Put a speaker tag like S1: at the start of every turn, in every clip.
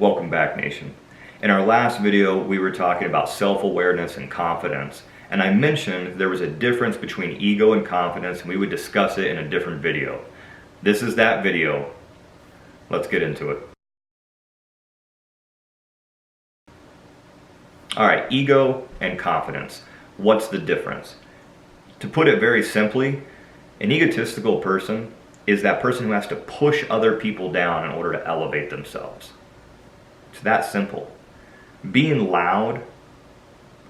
S1: Welcome back, Nation. In our last video, we were talking about self-awareness and confidence, and I mentioned there was a difference between ego and confidence, and we would discuss it in a different video. This is that video. Let's get into it. Alright, ego and confidence. What's the difference? To put it very simply, an egotistical person is that person who has to push other people down in order to elevate themselves. It's that simple. Being loud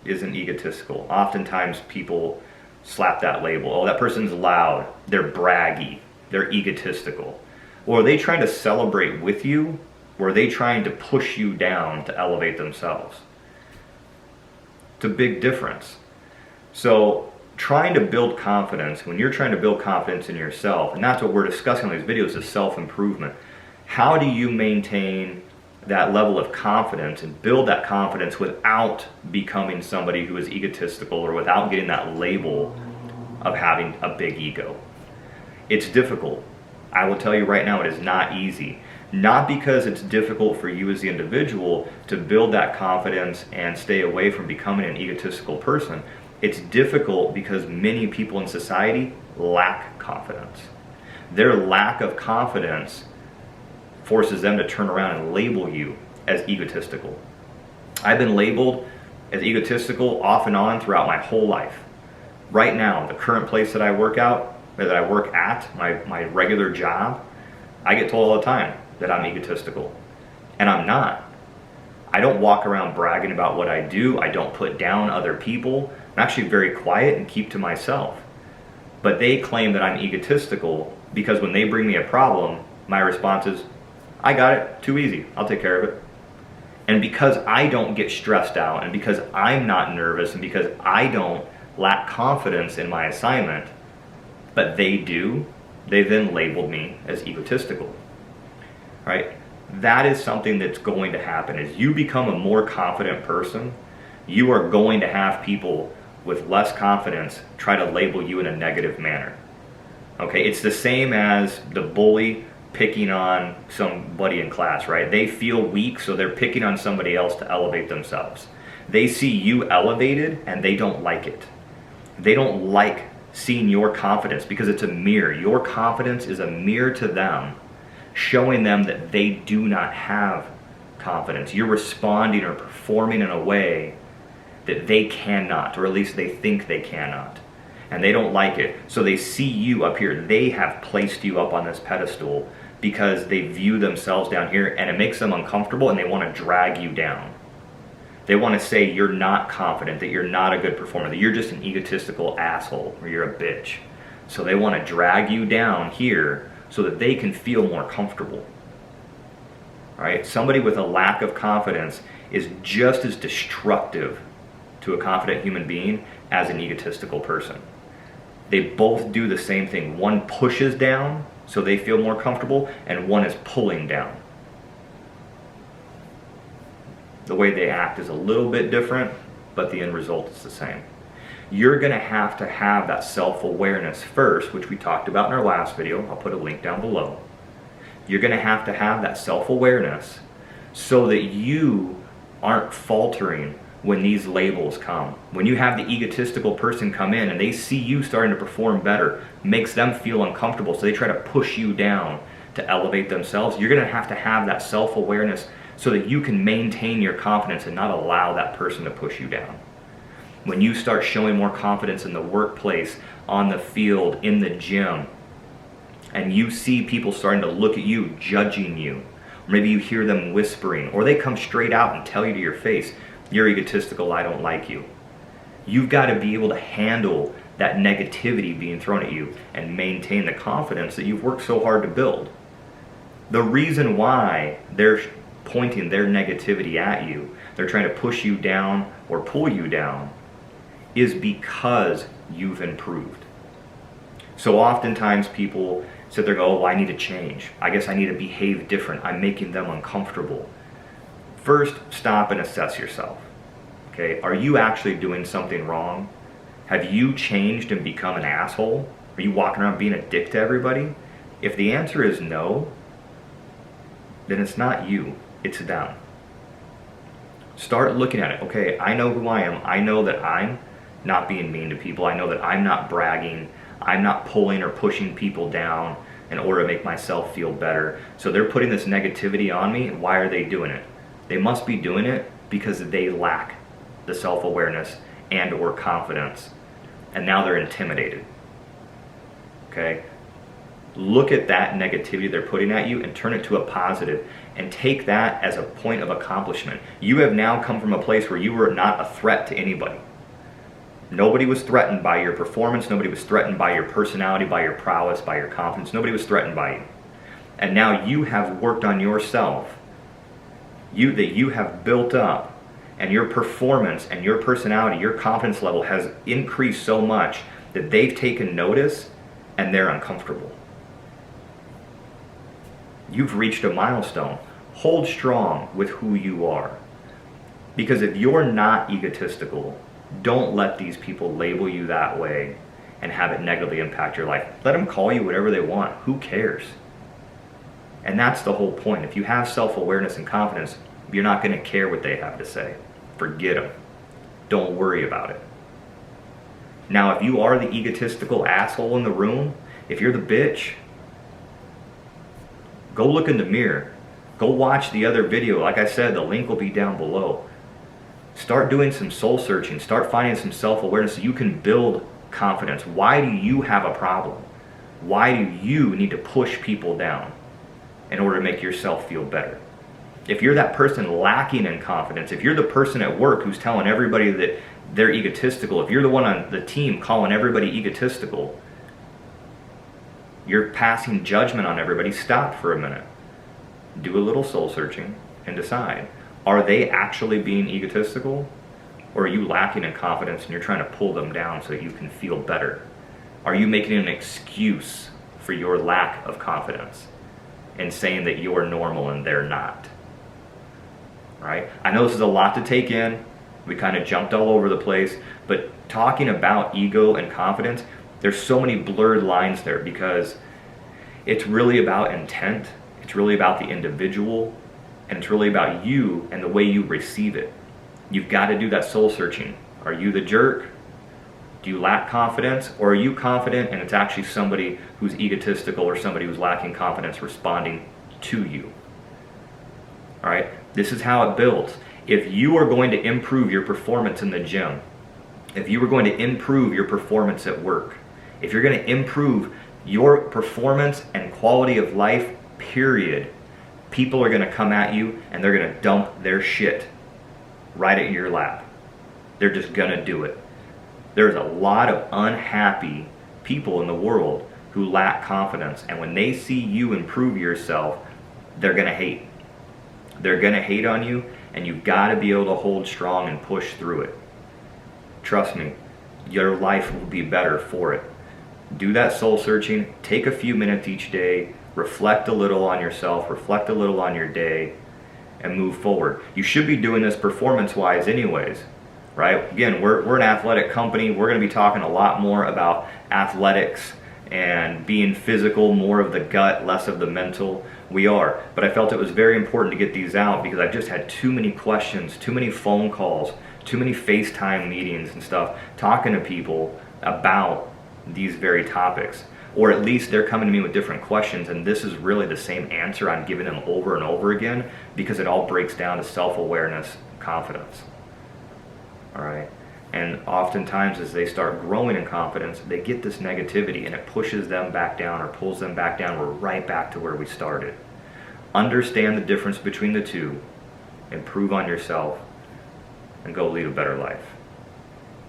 S1: isn't egotistical. Oftentimes people slap that label. Oh, that person's loud. They're braggy. They're egotistical. Or are they trying to celebrate with you? Or are they trying to push you down to elevate themselves? It's a big difference. So trying to build confidence, when you're trying to build confidence in yourself, and that's what we're discussing in these videos, is self-improvement. How do you maintain that level of confidence and build that confidence without becoming somebody who is egotistical or without getting that label of having a big ego? It's difficult. I will tell you right now, it is not easy. Not because it's difficult for you as the individual to build that confidence and stay away from becoming an egotistical person. It's difficult because many people in society lack confidence. Their lack of confidence forces them to turn around and label you as egotistical. I've been labeled as egotistical off and on throughout my whole life. Right now, the current place that I work at, my regular job, I get told all the time that I'm egotistical. And I'm not. I don't walk around bragging about what I do. I don't put down other people. I'm actually very quiet and keep to myself. But they claim that I'm egotistical because when they bring me a problem, my response is, I got it, too easy, I'll take care of it. And because I don't get stressed out, and because I'm not nervous, and because I don't lack confidence in my assignment, but they do, they then labeled me as egotistical. Right? That is something that's going to happen. As you become a more confident person, you are going to have people with less confidence try to label you in a negative manner. Okay, it's the same as the bully picking on somebody in class, right? They feel weak, so they're picking on somebody else to elevate themselves. They see you elevated and they don't like it. They don't like seeing your confidence because it's a mirror. Your confidence is a mirror to them, showing them that they do not have confidence. You're responding or performing in a way that they cannot, or at least they think they cannot. And they don't like it. So they see you up here. They have placed you up on this pedestal because they view themselves down here, and it makes them uncomfortable, and they want to drag you down. They want to say you're not confident, that you're not a good performer, that you're just an egotistical asshole, or you're a bitch. So they want to drag you down here so that they can feel more comfortable. All right? Somebody with a lack of confidence is just as destructive to a confident human being as an egotistical person. They both do the same thing. One pushes down so they feel more comfortable, and one is pulling down. The way they act is a little bit different, but the end result is the same. You're going to have that self-awareness first, which we talked about in our last video. I'll put a link down below. You're going to have that self-awareness so that you aren't faltering when these labels come. When you have the egotistical person come in and they see you starting to perform better, makes them feel uncomfortable, so they try to push you down to elevate themselves. You're going to have that self-awareness so that you can maintain your confidence and not allow that person to push you down. When you start showing more confidence in the workplace, on the field, in the gym, and you see people starting to look at you, judging you, or maybe you hear them whispering, or they come straight out and tell you to your face, you're egotistical, I don't like you. You've got to be able to handle that negativity being thrown at you and maintain the confidence that you've worked so hard to build. The reason why they're pointing their negativity at you, they're trying to push you down or pull you down, is because you've improved. So oftentimes people sit there and go, oh, I need to change. I guess I need to behave different. I'm making them uncomfortable. First, stop and assess yourself. Okay, are you actually doing something wrong? Have you changed and become an asshole? Are you walking around being a dick to everybody? If the answer is no, then it's not you, it's them. Start looking at it. Okay, I know who I am. I know that I'm not being mean to people. I know that I'm not bragging. I'm not pulling or pushing people down in order to make myself feel better. So they're putting this negativity on me. Why are they doing it? They must be doing it because they lack the self-awareness and or confidence. And now they're intimidated. Okay? Look at that negativity they're putting at you and turn it to a positive and take that as a point of accomplishment. You have now come from a place where you were not a threat to anybody. Nobody was threatened by your performance. Nobody was threatened by your personality, by your prowess, by your confidence. Nobody was threatened by you. And now you have worked on yourself. That you have built up, and your performance and your personality, your confidence level has increased so much that they've taken notice and they're uncomfortable. You've reached a milestone. Hold strong with who you are. Because if you're not egotistical, don't let these people label you that way and have it negatively impact your life. Let them call you whatever they want. Who cares? And that's the whole point. If you have self-awareness and confidence, you're not going to care what they have to say. Forget them. Don't worry about it. Now, if you are the egotistical asshole in the room, if you're the bitch, go look in the mirror. Go watch the other video. Like I said, the link will be down below. Start doing some soul searching. Start finding some self-awareness so you can build confidence. Why do you have a problem? Why do you need to push people down in order to make yourself feel better? If you're that person lacking in confidence, if you're the person at work who's telling everybody that they're egotistical, if you're the one on the team calling everybody egotistical, you're passing judgment on everybody. Stop for a minute. Do a little soul searching and decide. Are they actually being egotistical? Or are you lacking in confidence and you're trying to pull them down so you can feel better? Are you making an excuse for your lack of confidence and saying that you're normal and they're not? Right? I know this is a lot to take in. We kind of jumped all over the place. But talking about ego and confidence, there's so many blurred lines there because it's really about intent. It's really about the individual. And it's really about you and the way you receive it. You've got to do that soul searching. Are you the jerk? Do you lack confidence? Or are you confident and it's actually somebody who's egotistical or somebody who's lacking confidence responding to you? All right? This is how it builds. If you are going to improve your performance in the gym, if you are going to improve your performance at work, if you're going to improve your performance and quality of life, period, people are going to come at you and they're going to dump their shit right at your lap. They're just going to do it. There's a lot of unhappy people in the world who lack confidence, and when they see you improve yourself, they're going to hate. They're going to hate on you, and you've got to be able to hold strong and push through it. Trust me, your life will be better for it. Do that soul searching. Take a few minutes each day. Reflect a little on yourself. Reflect a little on your day. And move forward. You should be doing this performance-wise anyways. Right? Again, we're an athletic company. We're going to be talking a lot more about athletics and being physical, more of the gut, less of the mental. We are. But I felt it was very important to get these out because I've just had too many questions, too many phone calls, too many FaceTime meetings and stuff talking to people about these very topics. Or at least they're coming to me with different questions, and this is really the same answer I'm giving them over and over again because it all breaks down to self-awareness, confidence. All right? And oftentimes as they start growing in confidence, they get this negativity and it pushes them back down or pulls them back down. We're right back to where we started. Understand the difference between the two, improve on yourself, and go lead a better life.